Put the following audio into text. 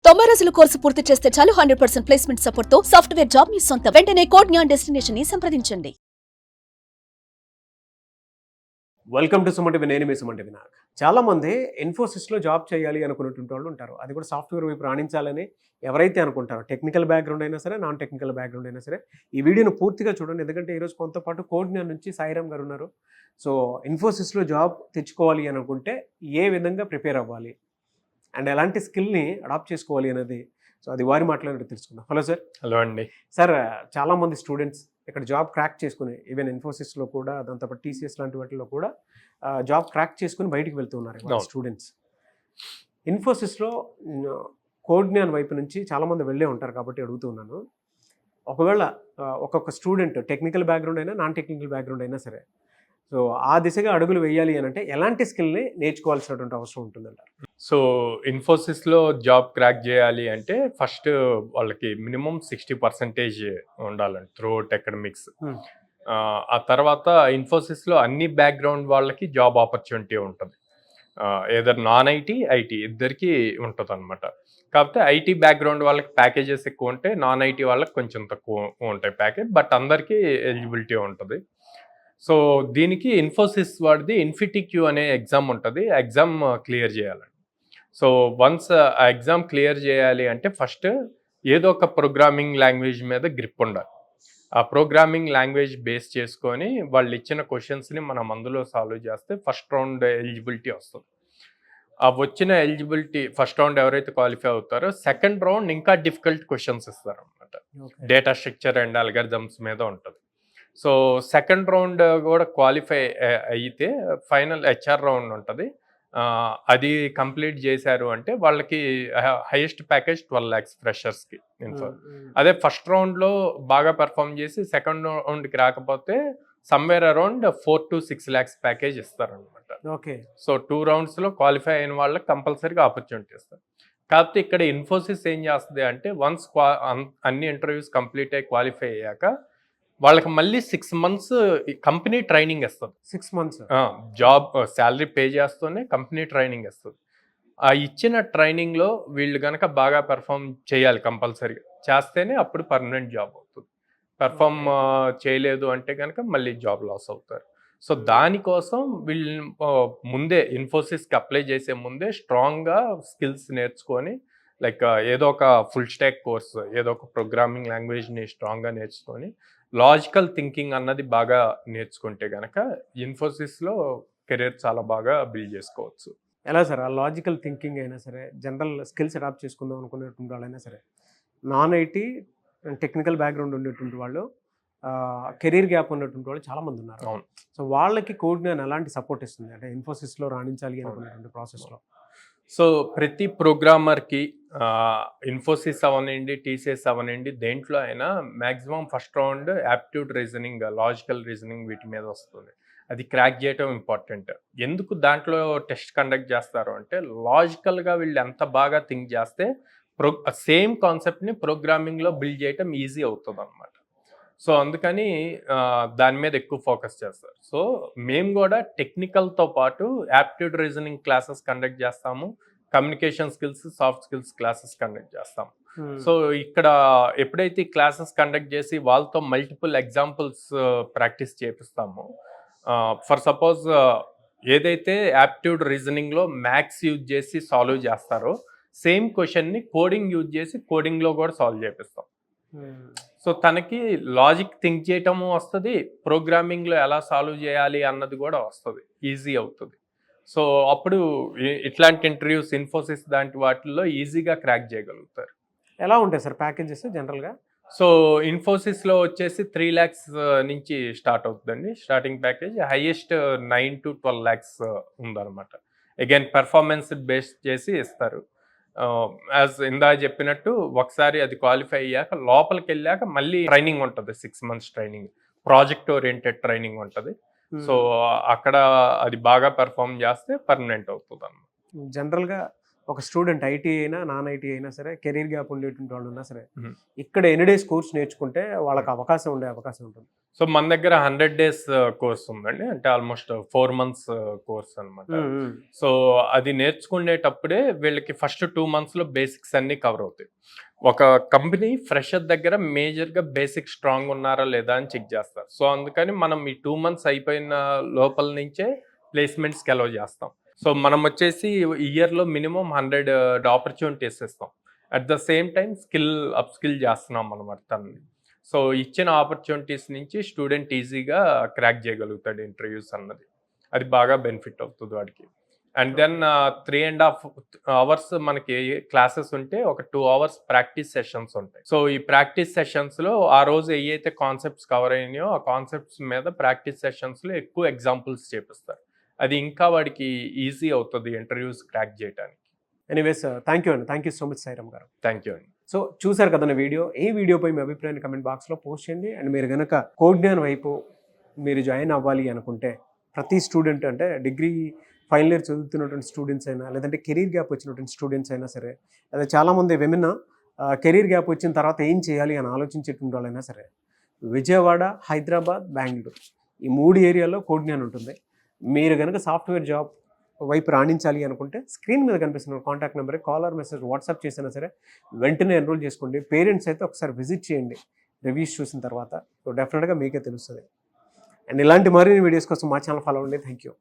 90 రోజుల కోర్సు పూర్తి చేస్తే చాలు 100% ప్లేస్మెంట్ సపోర్ట్ తో సాఫ్ట్వేర్ జాబ్ మీ సొంతం. వెంటనే కోడ్ జ్ఞాన్ డెస్టినేషన్ ని సంప్రదించండి. Welcome to Sumanti. నేను మీ సుమంటి వినాయక్. చాలామంది ఇన్ఫోసిస్లో జాబ్ చేయాలి అనుకునేటువంటి వాళ్ళు ఉంటారు. అది కూడా సాఫ్ట్వేర్ వైపు రాణించాలని ఎవరైతే అనుకుంటారో, టెక్నికల్ బ్యాక్గ్రౌండ్ అయినా సరే, నాన్ టెక్నికల్ బ్యాక్గ్రౌండ్ అయినా సరే, ఈ వీడియోను పూర్తిగా చూడండి. ఎందుకంటే ఈరోజు కొంత పాటు కోడ్ జ్ఞాన్ నుంచి సాయిరామ్ గారు ఉన్నారు. సో ఇన్ఫోసిస్లో జాబ్ తెచ్చుకోవాలి అనుకుంటే ఏ విధంగా ప్రిపేర్ అవ్వాలి అండ్ ఎలాంటి స్కిల్ని అడాప్ట్ చేసుకోవాలి అనేది, సో అది వారి మాట్లాడి తెలుసుకుందాం. Hello sir. హలో అండి. సార్, చాలామంది స్టూడెంట్స్ ఇక్కడ జాబ్ క్రాక్ చేసుకుని, ఈవెన్ ఇన్ఫోసిస్లో కూడా, దాంతోపాటు టీసీఎస్ లాంటి వాటిలో కూడా జాబ్ క్రాక్ చేసుకుని బయటికి వెళ్తూ ఉన్నారు స్టూడెంట్స్. ఇన్ఫోసిస్లో కోడ్ జ్ఞాన్ వైపు నుంచి చాలామంది వెళ్ళే ఉంటారు కాబట్టి అడుగుతూ ఉన్నాను. ఒకవేళ ఒక్కొక్క స్టూడెంట్ టెక్నికల్ బ్యాక్గ్రౌండ్ అయినా, నాన్ టెక్నికల్ బ్యాక్గ్రౌండ్ అయినా సరే, సో ఆ దిశగా అడుగులు వేయాలి అని అంటే ఎలాంటి స్కిల్ని నేర్చుకోవాల్సినటువంటి అవసరం ఉంటుందంటారు? సో ఇన్ఫోసిస్లో జాబ్ క్రాక్ చేయాలి అంటే ఫస్ట్ వాళ్ళకి మినిమం 60% ఉండాలండి త్రూఅవుట్ అకాడమిక్స్. ఆ తర్వాత ఇన్ఫోసిస్లో అన్ని బ్యాక్గ్రౌండ్ వాళ్ళకి జాబ్ ఆపర్చునిటీ ఉంటుంది. ఏదర్ నాన్ ఐటీ, ఐటీ ఇద్దరికి ఉంటుంది అనమాట. కాకపోతే ఐటీ బ్యాక్గ్రౌండ్ వాళ్ళకి ప్యాకేజెస్ ఎక్కువ ఉంటాయి, నాన్ ఐటీ వాళ్ళకి కొంచెం తక్కువ ఉంటాయి ప్యాకేజ్, బట్ అందరికీ ఎలిజిబిలిటీ ఉంటుంది. సో దీనికి ఇన్ఫోసిస్ వాడిది ఇన్ఫిటిక్యూ అనే ఎగ్జామ్ ఉంటుంది. ఆ ఎగ్జామ్ క్లియర్ చేయాలండి. సో వన్స్ ఆ ఎగ్జామ్ క్లియర్ చేయాలి అంటే ఫస్ట్ ఏదో ఒక ప్రోగ్రామింగ్ లాంగ్వేజ్ మీద గ్రిప్ ఉండాలి. ఆ ప్రోగ్రామింగ్ లాంగ్వేజ్ బేస్ చేసుకొని వాళ్ళు ఇచ్చిన క్వశ్చన్స్ని మనం అందులో సాల్వ్ చేస్తే ఫస్ట్ రౌండ్ ఎలిజిబిలిటీ వస్తుంది. ఆ వచ్చిన ఎలిజిబిలిటీ ఫస్ట్ రౌండ్ ఎవరైతే క్వాలిఫై అవుతారో సెకండ్ రౌండ్ ఇంకా డిఫికల్ట్ క్వశ్చన్స్ ఇస్తారు అనమాట. డేటా స్ట్రక్చర్ అండ్ అల్గారిథమ్స్ మీద ఉంటుంది. సో సెకండ్ రౌండ్ కూడా క్వాలిఫై అయితే ఫైనల్ హెచ్ఆర్ రౌండ్ ఉంటుంది. అది కంప్లీట్ చేశారు అంటే వాళ్ళకి హైయెస్ట్ ప్యాకేజ్ 12 lakhs ఫ్రెషర్స్కి. అదే ఫస్ట్ రౌండ్లో బాగా పెర్ఫామ్ చేసి సెకండ్ రౌండ్కి రాకపోతే somewhere around 4 to 6 lakhs package ఇస్తారనమాట. ఓకే. సో 2 roundsలో క్వాలిఫై అయిన వాళ్ళకి కంపల్సరీగా ఆపర్చునిటీ ఇస్తారు. కాకపోతే ఇక్కడ ఇన్ఫోసిస్ ఏం చేస్తుంది అంటే వన్స్ అన్ని ఇంటర్వ్యూస్ కంప్లీట్ అయ్యి క్వాలిఫై అయ్యాక వాళ్ళకి మళ్ళీ 6 months కంపెనీ ట్రైనింగ్ ఇస్తుంది. 6 months జాబ్ శాలరీ పే చేస్తూనే కంపెనీ ట్రైనింగ్ ఇస్తుంది. ఆ ఇచ్చిన ట్రైనింగ్లో వీళ్ళు కనుక బాగా పెర్ఫామ్ చేయాలి, కంపల్సరీగా చేస్తేనే అప్పుడు పర్మనెంట్ జాబ్ అవుతుంది. పెర్ఫామ్ చేయలేదు అంటే కనుక మళ్ళీ జాబ్ లాస్ అవుతారు. సో దానికోసం వీళ్ళు ముందే ఇన్ఫోసిస్కి అప్లై చేసే ముందే స్ట్రాంగ్గా స్కిల్స్ నేర్చుకొని, లైక్ ఏదో ఒక ఫుల్ స్టాక్ కోర్స్, ఏదో ఒక ప్రోగ్రామింగ్ లాంగ్వేజ్ని స్ట్రాంగ్గా నేర్చుకొని లాజికల్ థింకింగ్ అన్నది బాగా నేర్చుకుంటే కనుక ఇన్ఫోసిస్లో కెరీర్ చాలా బాగా బిల్డ్ చేసుకోవచ్చు. ఎలా సార్ ఆ లాజికల్ థింకింగ్ అయినా సరే, జనరల్ స్కిల్స్ అడాప్ట్ చేసుకుందాం అనుకునేటువంటి వాళ్ళైనా సరే, నాన్ ఐటీ టెక్నికల్ బ్యాక్గ్రౌండ్ ఉండేటువంటి వాళ్ళు, కెరీర్ గ్యాప్ ఉన్నటువంటి వాళ్ళు చాలామంది ఉన్నారు. అవును. సో వాళ్ళకి కోడ్ జ్ఞాన్ ఎలాంటి సపోర్ట్ ఇస్తుంది అంటే ఇన్ఫోసిస్లో రాణించాలి అనుకునేటువంటి ప్రాసెస్లో? సో ప్రతి ప్రోగ్రామర్కి ఇన్ఫోసిస్ అవనండి, టీసీఎస్ అవనండి, దేంట్లో అయినా maximum first round aptitude reasoning, logical reasoning వీటి మీద వస్తుంది. అది క్రాక్ చేయటం ఇంపార్టెంట్. ఎందుకు దాంట్లో టెస్ట్ కండక్ట్ చేస్తారు అంటే లాజికల్గా వీళ్ళు ఎంత బాగా థింక్ చేస్తే సేమ్ కాన్సెప్ట్ని ప్రోగ్రామింగ్లో బిల్డ్ చేయటం ఈజీ అవుతుంది అనమాట. సో అందుకని దాని మీద ఎక్కువ ఫోకస్ చేస్తారు. సో మేము కూడా టెక్నికల్తో పాటు యాప్టిట్యూడ్ రీజనింగ్ క్లాసెస్ కండక్ట్ చేస్తాము, communication skills, soft skills classes conduct చేస్తాము. సో ఇక్కడ ఎప్పుడైతే క్లాసెస్ కండక్ట్ చేసి వాళ్ళతో మల్టిపుల్ ఎగ్జాంపుల్స్ ప్రాక్టీస్ చేపిస్తామో, ఫర్ సపోజ్ ఏదైతే యాప్టిట్యూడ్ రీజనింగ్లో మ్యాథ్స్ యూజ్ చేసి సాల్వ్ చేస్తారో సేమ్ క్వశ్చన్ని కోడింగ్ యూజ్ చేసి కోడింగ్లో కూడా సాల్వ్ చేపిస్తాం. సో తనకి లాజిక్ థింక్ చేయటము వస్తుంది, ప్రోగ్రామింగ్లో ఎలా సాల్వ్ చేయాలి అన్నది కూడా వస్తుంది, ఈజీ అవుతుంది. సో అప్పుడు ఇట్లాంటి ఇంటర్వ్యూస్ ఇన్ఫోసిస్ లాంటి వాటిల్లో ఈజీగా క్రాక్ చేయగలుగుతారు. ఎలా ఉంటాయి సార్ ప్యాకేజెస్ జనరల్గా? సో ఇన్ఫోసిస్లో వచ్చేసి 3 lakhs నుంచి స్టార్ట్ అవుతుందండి starting package. Highest 9 to 12 lakhs ఉందన్నమాట. అగైన్ పెర్ఫార్మెన్స్ బేస్ చేసి ఇస్తారు. యాజ్ ఇందా చెప్పినట్టు ఒకసారి అది క్వాలిఫై అయ్యాక లోపలికి వెళ్ళాక మళ్ళీ ట్రైనింగ్ ఉంటుంది, 6 months training, project oriented training ఉంటుంది. సో అక్కడ అది బాగా పెర్ఫామ్ చేస్తే పర్మనెంట్ అవుతుంది అన్నమాట. జనరల్గా ఒక స్టూడెంట్ ఐటీ అయినా నాన్ ఐటీ అయినా సరే కెరీర్ గ్యాప్ ఉండేటువంటి వాళ్ళు ఉన్నా సరే Mhm. ఇక్కడ ఎన్ని డేస్ కోర్స్ నేర్చుకుంటే వాళ్ళకి అవకాశం ఉంటుంది. సో మన దగ్గర 100 days కోర్స్ ఉందండి, అంటే ఆల్మోస్ట్ 4 months కోర్స్ అనమాట. సో అది నేర్చుకునేటప్పుడే వీళ్ళకి ఫస్ట్ 2 months లో బేసిక్స్ అన్ని కవర్ అవుతాయి. ఒక కంపెనీ ఫ్రెషర్ దగ్గర మేజర్గా బేసిక్ స్ట్రాంగ్ ఉన్నారా లేదా అని చెక్ చేస్తారు. సో అందుకని మనం ఈ 2 months అయిపోయిన లోపల నుంచే ప్లేస్మెంట్స్కి అలౌ చేస్తాం. సో మనం వచ్చేసి ఇయర్లో మినిమం 100 ఆపర్చునిటీస్ ఇస్తాం. At the same time up skill చేస్తున్నాం అనమాట తనని. సో ఇచ్చిన ఆపర్చునిటీస్ నుంచి స్టూడెంట్ ఈజీగా క్రాక్ చేయగలుగుతాడు ఇంటర్వ్యూస్ అన్నది. అది బాగా బెనిఫిట్ అవుతుంది వాడికి. అండ్ దెన్ 3.5 hours మనకి క్లాసెస్ ఉంటే ఒక 2 hours ప్రాక్టీస్ సెషన్స్ ఉంటాయి. సో ఈ ప్రాక్టీస్ సెషన్స్లో ఆ రోజు ఏవైతే కాన్సెప్ట్స్ కవర్ అయినాయో ఆ కాన్సెప్ట్స్ మీద ప్రాక్టీస్ సెషన్స్లో ఎక్కువ ఎగ్జాంపుల్స్ చేపిస్తారు. అది ఇంకా వాడికి ఈజీ అవుతుంది ఇంటర్వ్యూస్ క్రాక్ చేయడానికి. Anyways thank you so much Sairam garu. Thank you అండి. సో చూసారు కదన్న వీడియో. ఈ వీడియోపై మీ అభిప్రాయాన్ని కమెంట్ బాక్స్లో పోస్ట్ చేయండి. అండ్ మీరు కనుక కోడ్జ్ఞాన్ వైపు మీరు జాయిన్ అవ్వాలి అనుకుంటే ప్రతి స్టూడెంట్ అంటే డిగ్రీ ఫైనల్ ఇయర్ చదువుతున్నటువంటి స్టూడెంట్స్ అయినా లేదంటే కెరీర్ గ్యాప్ వచ్చినటువంటి స్టూడెంట్స్ అయినా సరే, అదే చాలామంది విమెన్ కెరీర్ గ్యాప్ వచ్చిన తర్వాత ఏం చేయాలి అని ఆలోచించేటువంటి వాళ్ళైనా సరే, విజయవాడ, హైదరాబాద్, బెంగళూరు ఈ 3 ఏరియాలో కోడ్జ్ఞాన్ ఉంటుంది. మీరు కనుక సాఫ్ట్వేర్ జాబ్ వైపు రాణించాలి అనుకుంటే స్క్రీన్ మీద కనిపిస్తున్న కాంటాక్ట్ నెంబర్కి కాల్ ఆర్ మెసేజ్ వాట్సాప్ చేసినా సరే వెంటనే ఎన్రోల్ చేసుకోండి. పేరెంట్స్ అయితే ఒకసారి విజిట్ చేయండి రివ్యూస్ చూసిన తర్వాత. సో డెఫినెట్గా మీకే తెలుస్తుంది. అండ్ ఇలాంటి మరిన్ని వీడియోస్ కోసం మా ఛానల్ ఫాలో అవ్వండి. Thank you.